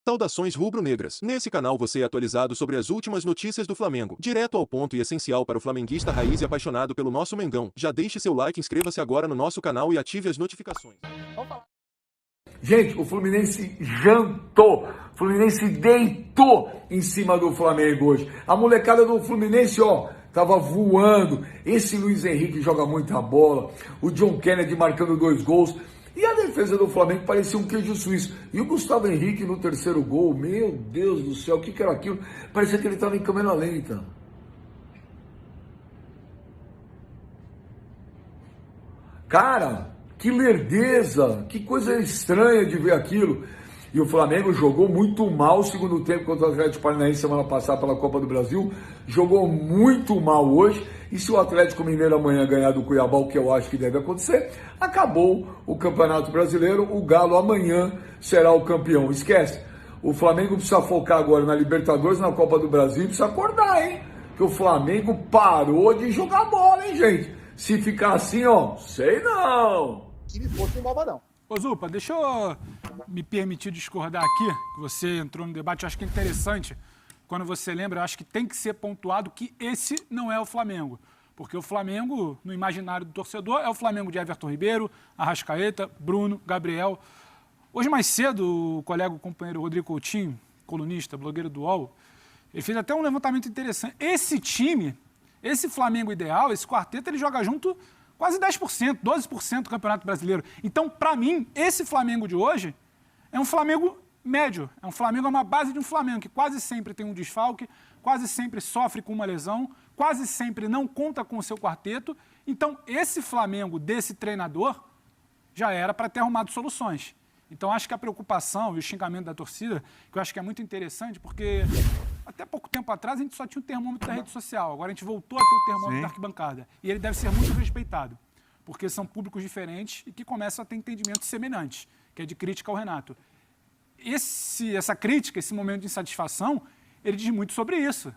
Saudações rubro-negras. Nesse canal você é atualizado sobre as últimas notícias do Flamengo. Direto ao ponto e essencial para o flamenguista raiz e apaixonado pelo nosso Mengão. Já deixe seu like, inscreva-se agora no nosso canal e ative as notificações. Gente, o Fluminense jantou. O Fluminense deitou em cima do Flamengo hoje. A molecada do Fluminense, tava voando. Esse Luiz Henrique joga muita bola. O John Kennedy marcando 2 gols. E a defesa do Flamengo parecia um queijo suíço. E o Gustavo Henrique no terceiro gol, meu Deus do céu, o que era aquilo? Parecia que ele estava em câmera lenta. Cara, que lerdeza, que coisa estranha de ver aquilo. E o Flamengo jogou muito mal o segundo tempo contra o Atlético Paranaense semana passada pela Copa do Brasil. Jogou muito mal hoje. E se o Atlético Mineiro amanhã ganhar do Cuiabá, o que eu acho que deve acontecer, acabou o Campeonato Brasileiro. O Galo amanhã será o campeão. Esquece. O Flamengo precisa focar agora na Libertadores, na Copa do Brasil. Precisa acordar, hein? Que o Flamengo parou de jogar bola, hein, gente? Se ficar assim, sei não. Se me fosse um malvadão. Ô Zupa, deixa eu me permitir discordar aqui, que você entrou no debate, eu acho que é interessante, quando você lembra, eu acho que tem que ser pontuado que esse não é o Flamengo, porque o Flamengo, no imaginário do torcedor, é o Flamengo de Everton Ribeiro, Arrascaeta, Bruno, Gabriel. Hoje mais cedo, o colega, o companheiro Rodrigo Coutinho, colunista, blogueiro do UOL, ele fez até um levantamento interessante. Esse time, esse Flamengo ideal, esse quarteto, ele joga junto quase 10%, 12% do Campeonato Brasileiro. Então, para mim, esse Flamengo de hoje é um Flamengo médio. É um Flamengo, é uma base de um Flamengo que quase sempre tem um desfalque, quase sempre sofre com uma lesão, quase sempre não conta com o seu quarteto. Então, esse Flamengo desse treinador já era para ter arrumado soluções. Então, acho que a preocupação e o xingamento da torcida, que eu acho que é muito interessante, porque até pouco tempo atrás a gente só tinha o termômetro da rede social, agora a gente voltou a ter o termômetro da arquibancada. E ele deve ser muito respeitado, porque são públicos diferentes e que começam a ter entendimentos semelhantes, que é de crítica ao Renato. Essa crítica, esse momento de insatisfação, ele diz muito sobre isso.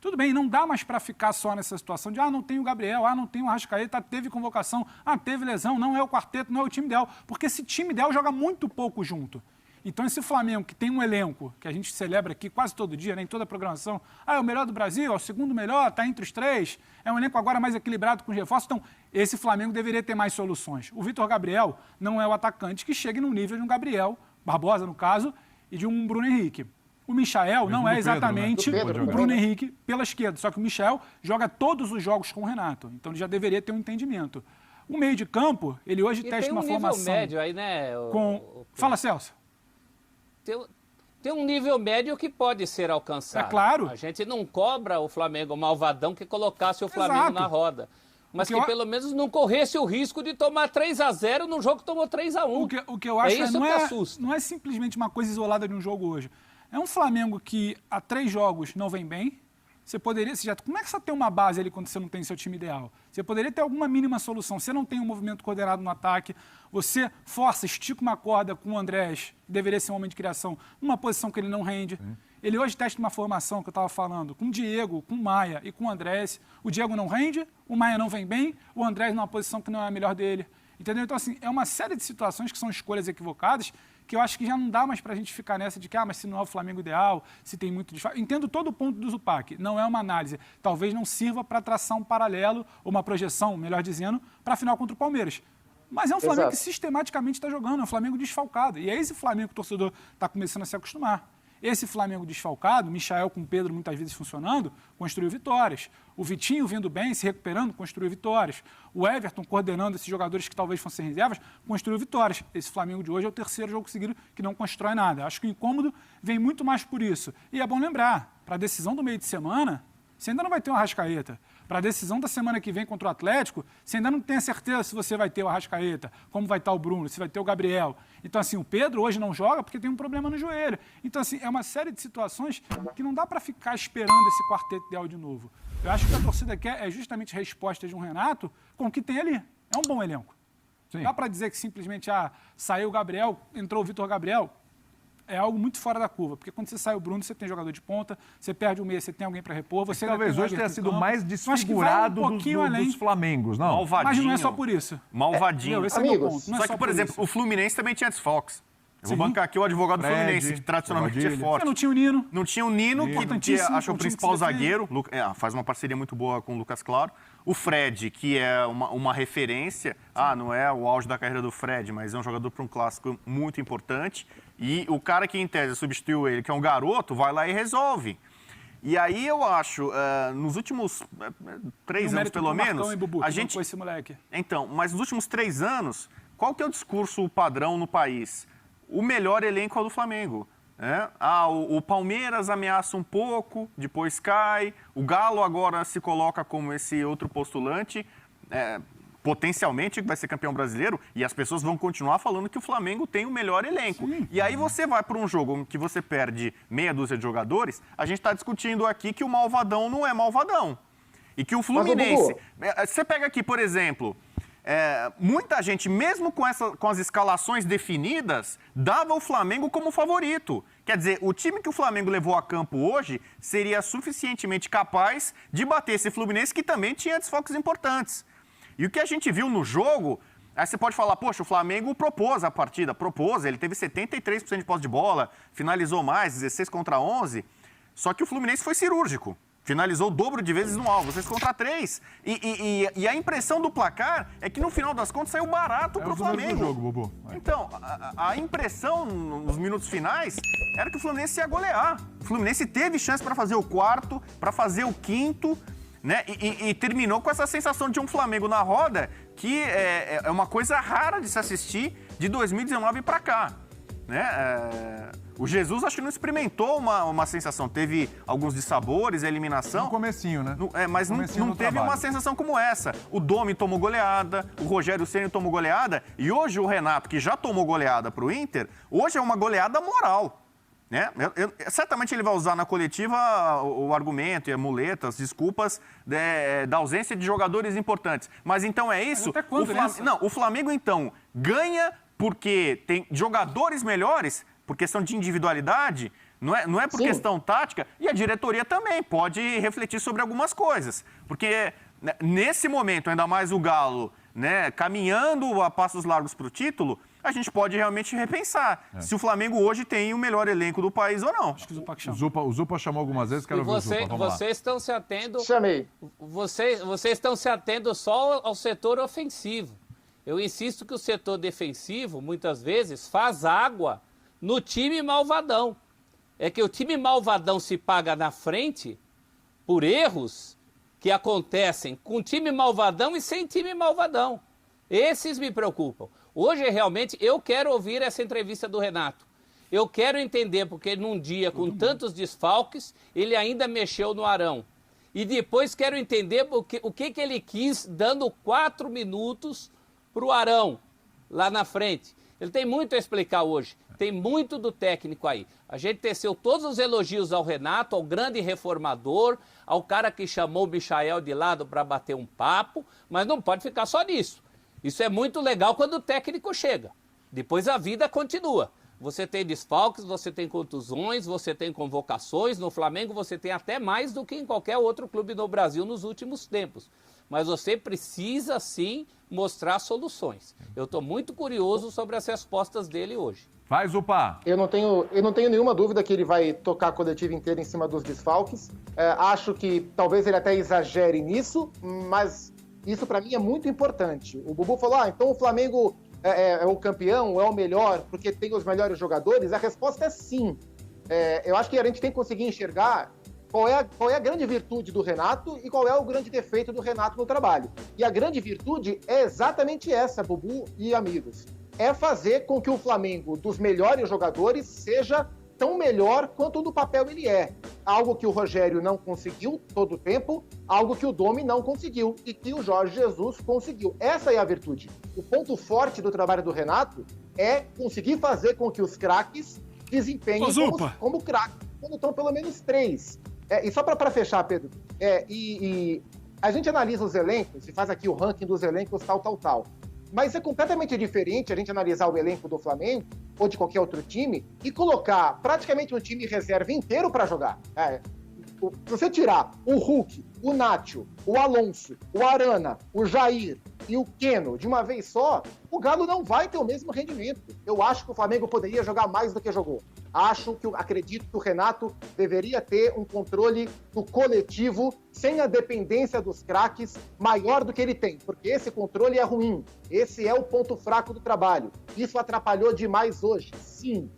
Tudo bem, não dá mais para ficar só nessa situação de não tem o Gabriel, não tem o Arrascaeta, teve convocação, teve lesão, não é o quarteto, não é o time ideal, porque esse time ideal joga muito pouco junto. Então esse Flamengo, que tem um elenco, que a gente celebra aqui quase todo dia, em toda a programação, é o melhor do Brasil, é o segundo melhor, está entre os 3, é um elenco agora mais equilibrado com os reforços, então esse Flamengo deveria ter mais soluções. O Vitor Gabriel não é o atacante que chegue no nível de um Gabriel, Barbosa no caso, e de um Bruno Henrique. O Michael não é exatamente o Bruno Henrique pela esquerda, só que o Michael joga todos os jogos com o Renato, então ele já deveria ter um entendimento. O meio de campo, ele hoje testa uma formação... Tem um nível médio aí, né? Fala, Celso. Tem um nível médio que pode ser alcançado. É claro. A gente não cobra o Flamengo malvadão que colocasse o Flamengo na roda. Mas que pelo menos não corresse o risco de tomar 3-0 num jogo que tomou 3-1. O que eu acho isso que assusta. Não é simplesmente uma coisa isolada de um jogo hoje. É um Flamengo que há 3 jogos não vem bem. Como é que você tem uma base ali quando você não tem seu time ideal? Você poderia ter alguma mínima solução. Você não tem um movimento coordenado no ataque, você força, estica uma corda com o Andrés, que deveria ser um homem de criação, numa posição que ele não rende. Ele hoje testa uma formação que eu estava falando, com o Diego, com o Maia e com o Andrés. O Diego não rende, o Maia não vem bem, o Andrés numa posição que não é a melhor dele. Entendeu? Então, assim, é uma série de situações que são escolhas equivocadas, que eu acho que já não dá mais para a gente ficar nessa de que, mas se não é o Flamengo ideal, se tem muito desfalque. Entendo todo o ponto do Zupac, não é uma análise. Talvez não sirva para traçar um paralelo, ou uma projeção, melhor dizendo, para a final contra o Palmeiras. Mas é um Flamengo que sistematicamente está jogando, é um Flamengo desfalcado. E é esse Flamengo que o torcedor está começando a se acostumar. Esse Flamengo desfalcado, Michael com Pedro muitas vezes funcionando, construiu vitórias. O Vitinho vindo bem, se recuperando, construiu vitórias. O Everton coordenando esses jogadores que talvez fossem reservas, construiu vitórias. Esse Flamengo de hoje é o 3º jogo seguido que não constrói nada. Acho que o incômodo vem muito mais por isso. E é bom lembrar, para a decisão do meio de semana, você ainda não vai ter um Arrascaeta. Para a decisão da semana que vem contra o Atlético, você ainda não tem a certeza se você vai ter o Arrascaeta, como vai estar o Bruno, se vai ter o Gabriel. Então, assim, o Pedro hoje não joga porque tem um problema no joelho. Então, assim, é uma série de situações que não dá para ficar esperando esse quarteto ideal de novo. Eu acho que a torcida quer é justamente resposta de um Renato com o que tem ali. É um bom elenco. Sim. Dá para dizer que simplesmente saiu o Gabriel, entrou o Vitor Gabriel. É algo muito fora da curva, porque quando você sai o Bruno, você tem jogador de ponta, você perde o meia, você tem alguém para repor, você talvez hoje tenha sido mais desfigurado dos Flamengos, não? Malvadinho. Mas não é só por isso. Malvadinho. Esse é meu ponto. Só que, por exemplo, o Fluminense também tinha desfalques. Eu vou bancar aqui o advogado do Fluminense, que tradicionalmente é forte. Não tinha o Nino. Não tinha o Nino, que acho o principal zagueiro. Faz uma parceria muito boa com o Lucas Claro. O Fred, que é uma referência. Não é o auge da carreira do Fred, mas é um jogador para um clássico muito importante. E o cara que, em tese, substituiu ele, que é um garoto, vai lá e resolve. E aí eu acho, nos últimos 3 anos, pelo menos, a gente... Esse moleque. Então, mas nos últimos 3 anos, qual que é o discurso padrão no país? O melhor elenco é o do Flamengo. Né? O Palmeiras ameaça um pouco, depois cai. O Galo agora se coloca como esse outro postulante, potencialmente vai ser campeão brasileiro, e as pessoas vão continuar falando que o Flamengo tem o melhor elenco. Sim. E aí você vai para um jogo que você perde meia dúzia de jogadores, a gente está discutindo aqui que o malvadão não é malvadão. E que o Fluminense... Você pega aqui, por exemplo... muita gente, mesmo com as escalações definidas, dava o Flamengo como favorito. Quer dizer, o time que o Flamengo levou a campo hoje seria suficientemente capaz de bater esse Fluminense, que também tinha desfalques importantes. E o que a gente viu no jogo, aí você pode falar, poxa, o Flamengo propôs a partida, ele teve 73% de posse de bola, finalizou mais, 16-11, só que o Fluminense foi cirúrgico. Finalizou o dobro de vezes no alvo, 6-3. E a impressão do placar é que, no final das contas, saiu barato pro Flamengo. Jogo, Bobo. Então, a impressão nos minutos finais era que o Fluminense ia golear. O Fluminense teve chance para fazer o quarto, para fazer o quinto, né? E terminou com essa sensação de um Flamengo na roda, que é uma coisa rara de se assistir de 2019 para cá. Né? O Jesus acho que não experimentou uma sensação, teve alguns dissabores, a eliminação. No comecinho, né? Mas não teve uma sensação como essa. O Domi tomou goleada, o Rogério Ceni tomou goleada, e hoje o Renato, que já tomou goleada pro Inter, hoje é uma goleada moral. Né? Certamente ele vai usar na coletiva o argumento e a muleta, as desculpas da ausência de jogadores importantes. Mas então é isso? Até quando, o Flamengo então ganha porque tem jogadores melhores, por questão de individualidade, não é por questão tática, e a diretoria também pode refletir sobre algumas coisas. Porque nesse momento, ainda mais o Galo, né, caminhando a passos largos para o título, a gente pode realmente repensar se o Flamengo hoje tem o melhor elenco do país ou não. Acho que o Zupa chamou algumas vezes, quero ver o Zupa. Vamos vocês estão se atendo... Chamei. Vocês estão se atendo só ao setor ofensivo. Eu insisto que o setor defensivo, muitas vezes, faz água no time malvadão. É que o time malvadão se paga na frente por erros que acontecem com time malvadão e sem time malvadão. Esses me preocupam. Hoje, realmente, eu quero ouvir essa entrevista do Renato. Eu quero entender, porque num dia com tantos desfalques, ele ainda mexeu no Arão. E depois quero entender o que ele quis, dando 4 minutos para o Arão, lá na frente. Ele tem muito a explicar hoje. Tem muito do técnico aí. A gente teceu todos os elogios ao Renato, ao grande reformador, ao cara que chamou o Michael de lado para bater um papo, mas não pode ficar só nisso. Isso é muito legal quando o técnico chega. Depois a vida continua. Você tem desfalques, você tem contusões, você tem convocações. No Flamengo você tem até mais do que em qualquer outro clube no Brasil nos últimos tempos. Mas você precisa, sim, mostrar soluções. Eu estou muito curioso sobre as respostas dele hoje. Vai, Zupa. Eu não tenho nenhuma dúvida que ele vai tocar a coletiva inteira em cima dos desfalques. Acho que talvez ele até exagere nisso, mas isso para mim é muito importante. O Bubu falou, então o Flamengo é o campeão, é o melhor, porque tem os melhores jogadores. A resposta é sim. Eu acho que a gente tem que conseguir enxergar qual é a grande virtude do Renato e qual é o grande defeito do Renato no trabalho. E a grande virtude é exatamente essa, Bubu e amigos. É fazer com que o Flamengo, dos melhores jogadores, seja tão melhor quanto no papel ele é. Algo que o Rogério não conseguiu todo o tempo, algo que o Domi não conseguiu e que o Jorge Jesus conseguiu. Essa é a virtude. O ponto forte do trabalho do Renato é conseguir fazer com que os craques desempenhem como craques, quando estão pelo menos 3. E só para fechar, Pedro, a gente analisa os elencos e faz aqui o ranking dos elencos tal. Mas é completamente diferente a gente analisar o elenco do Flamengo ou de qualquer outro time e colocar praticamente um time reserva inteiro para jogar. Se você tirar o Hulk, o Nacho, o Alonso, o Arana, o Jair e o Keno de uma vez só, o Galo não vai ter o mesmo rendimento. Eu acho que o Flamengo poderia jogar mais do que jogou. Acredito que o Renato deveria ter um controle do coletivo sem a dependência dos craques maior do que ele tem, porque esse controle é ruim. Esse é o ponto fraco do trabalho. Isso atrapalhou demais hoje, sim.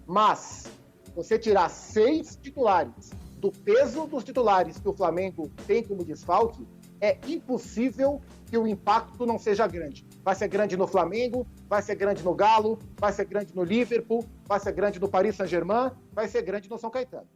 Mas você tirar 6 titulares do peso dos titulares que o Flamengo tem como desfalque, é impossível que o impacto não seja grande. Vai ser grande no Flamengo, vai ser grande no Galo, vai ser grande no Liverpool, vai ser grande no Paris Saint-Germain, vai ser grande no São Caetano.